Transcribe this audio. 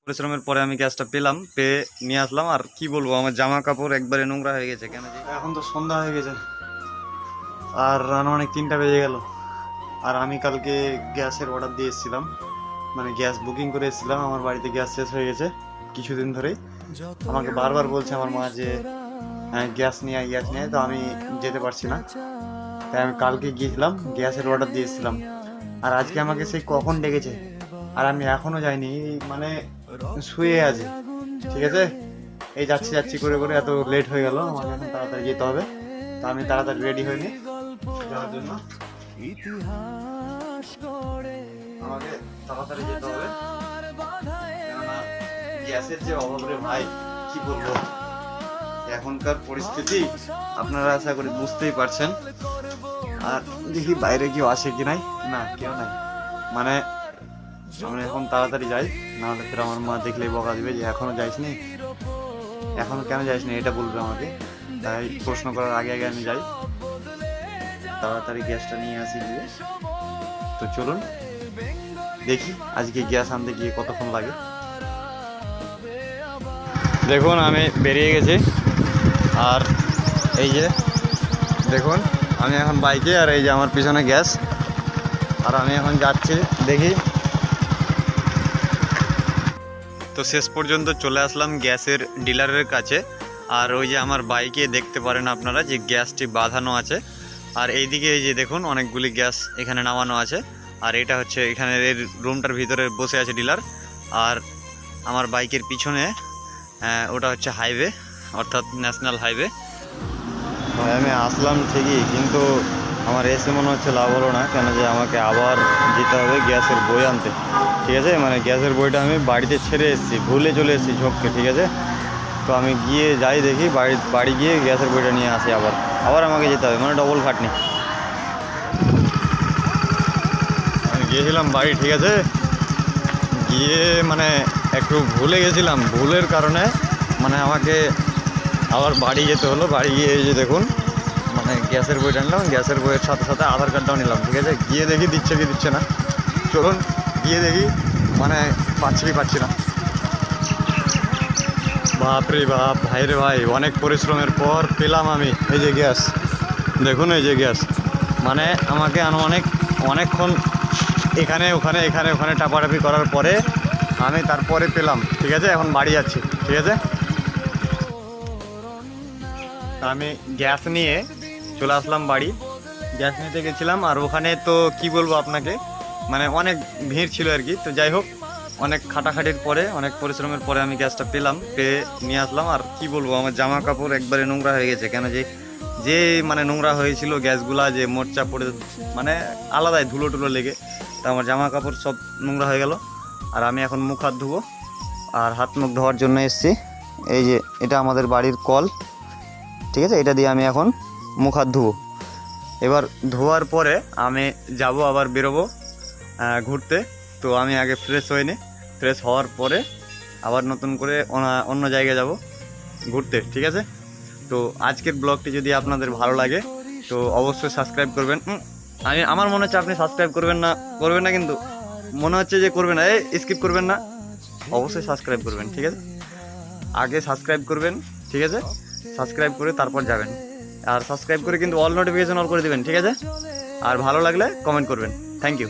পরিশ্রমের পরে আমি গ্যাসটা পেলাম, পেয়ে নিয়ে আসলাম। আর কি বলবো, আমার জামা কাপড় একবারে নোংরা হয়ে গেছে। কেন যে এখন তো সন্ধ্যা হয়ে গেছে আর অনেক 3টা বেজে গেল। আর আমি কালকে গ্যাসের অর্ডার দিয়ে এসেছিলাম, মানে গ্যাস বুকিং করে এসেছিলাম। আমার বাড়িতে গ্যাস শেষ হয়ে গেছে কিছুদিন ধরেই। আমাকে বারবার বলছে আমার মা যে গ্যাস নিয়ে আয়, গ্যাস নিয়ে আয়, তো আমি যেতে পারছি না। তাই আমি কালকে গিয়েছিলাম, গ্যাসের অর্ডার দিয়েছিলাম। আর আজকে আমাকে সেই কখন ডেকেছে আর আমি এখনো যাইনি, মানে শুয়ে আছি। ঠিক আছে, এই যাচ্ছি যাচ্ছি করে করে এত লেট হয়ে গেল। আমাকে এখন তাড়াতাড়ি যেতে হবে। তো আমি তাড়াতাড়ি রেডি হইনি যাওয়ার জন্য। আমাকে তাড়াতাড়ি যেতে হবে, কেননা গ্যাসের যে অভাব রে ভাই, কি বলবো। এখনকার পরিস্থিতি আপনারা আশা করি বুঝতেই পারছেন। আর দেখি বাইরে কেউ আসে কি নাই, না কেউ নাই। মানে আমি এখন তাড়াতাড়ি যাই, নাহলে ফের আমার মা দেখলেই বকা দিবে যে এখনো যাইসনি, এখনো কেন যাইসনি, এটা বলবে আমাকে। তাই প্রশ্ন করার আগে আগে আমি যাই, তাড়াতাড়ি গ্যাসটা নিয়ে আসি গিয়ে। তো চলুন দেখি আজকে গ্যাস আনতে গিয়ে কতক্ষণ লাগে। দেখুন আমি বেরিয়ে গেছি, আর এই যে দেখুন আমি এখন বাইকে, আর এই যে আমার পিছনে গ্যাস। আর আমি এখন যাচ্ছি, দেখি। তো শেষ পর্যন্ত চলে আসলাম গ্যাসের ডিলারের কাছে। আর ওই যে আমার বাইকে দেখতে পারেন আপনারা যে গ্যাসটি বাঁধানো আছে। আর এইদিকে এই যে দেখুন অনেকগুলি গ্যাস এখানে নামানো আছে। আর এটা হচ্ছে এখানে এর রুমটার ভিতরে বসে আছে ডিলার। আর আমার বাইকের পিছনে ওটা হচ্ছে হাইওয়ে, অর্থাৎ ন্যাশনাল হাইওয়ে। আমি আসলাম ঠিকই, কিন্তু আমার এসে মনে হচ্ছে লাভ হলো না। কেন যে আমাকে আবার যেতে হবে গ্যাসের বই আনতে। ঠিক আছে, মানে গ্যাসের বইটা আমি বাড়িতে ছেড়ে এসেছি, ভুলে চলে এসেছি ঝোঁককে। ঠিক আছে, তো আমি গিয়ে যাই দেখি, বাড়ি গিয়ে গ্যাসের বইটা নিয়ে আসি। আবার আমাকে যেতে হবে, মানে ডবল খাটনি। আমি গিয়েছিলাম বাড়ি, ঠিক আছে, গিয়ে মানে একটু ভুলে গেছিলাম, ভুলের কারণে মানে আমাকে আবার বাড়ি যেতে হলো। বাড়ি গিয়ে এই যে দেখুন মানে গ্যাসের বইটা নিলাম, গ্যাসের বইয়ের সাথে সাথে আধার কার্ডটাও নিলাম। ঠিক আছে, গিয়ে দেখি দিচ্ছে কি দিচ্ছে না। চলুন গিয়ে দেখি, মানে পাচ্ছি না। বাপরে বাপ, ভাই রে ভাই, অনেক পরিশ্রমের পর পেলাম আমি এই যে গ্যাস। দেখুন এই যে গ্যাস, মানে আমাকে অনেকক্ষণ এখানে ওখানে টাপাটাপি করার পরে আমি তারপরে পেলাম। ঠিক আছে, এখন বাড়ি যাচ্ছি। ঠিক আছে, আমি গ্যাস নিয়ে চলে আসলাম বাড়ি। গ্যাস নিতে গেছিলাম, আর ওখানে তো কি বলবো আপনাকে, মানে অনেক ভিড় ছিল আর কি। তো যাই হোক, অনেক খাটাখাটির পরে, অনেক পরিশ্রমের পরে আমি গ্যাসটা পেয়ে নিয়ে আসলাম। আর কি বলবো, আমার জামা কাপড় একবারে নোংরা হয়ে গেছে। কেন যে মানে নোংরা হয়েছিল গ্যাসগুলা, যে মোর্চা পড়ে মানে আলাদাই ধুলো টুলো লেগে, তা আমার জামা কাপড় সব নোংরা হয়ে গেল। আর আমি এখন মুখ হাত ধুবো, আর হাত মুখ ধোয়ার জন্য এসেছি। এই যে এটা আমাদের বাড়ির কল। ঠিক আছে, এটা দিয়ে আমি এখন মুখ হাত ধুবো। এবার ধোয়ার পরে আমি যাব, আবার বেরোবো ঘুরতে। তো আমি আগে ফ্রেশ হয়ে নিই, ফ্রেশ হওয়ার পরে আবার নতুন করে অন্য জায়গায় যাব ঘুরতে। ঠিক আছে, তো আজকের ব্লগটি যদি আপনাদের ভালো লাগে তো অবশ্যই সাবস্ক্রাইব করবেন। আমার মনে হচ্ছে আপনি সাবস্ক্রাইব করবেন না, কিন্তু মনে হচ্ছে যে করবেন না, স্কিপ করবেন না, অবশ্যই সাবস্ক্রাইব করবেন। ঠিক আছে, আগে সাবস্ক্রাইব করবেন। ঠিক আছে, সাবস্ক্রাইব করে তারপর যাবেন। আর সাবস্ক্রাইব করে কিন্তু অল নোটিফিকেশন অল করে দেবেন। ঠিক আছে, আর ভালো লাগলে কমেন্ট করবেন। Thank you.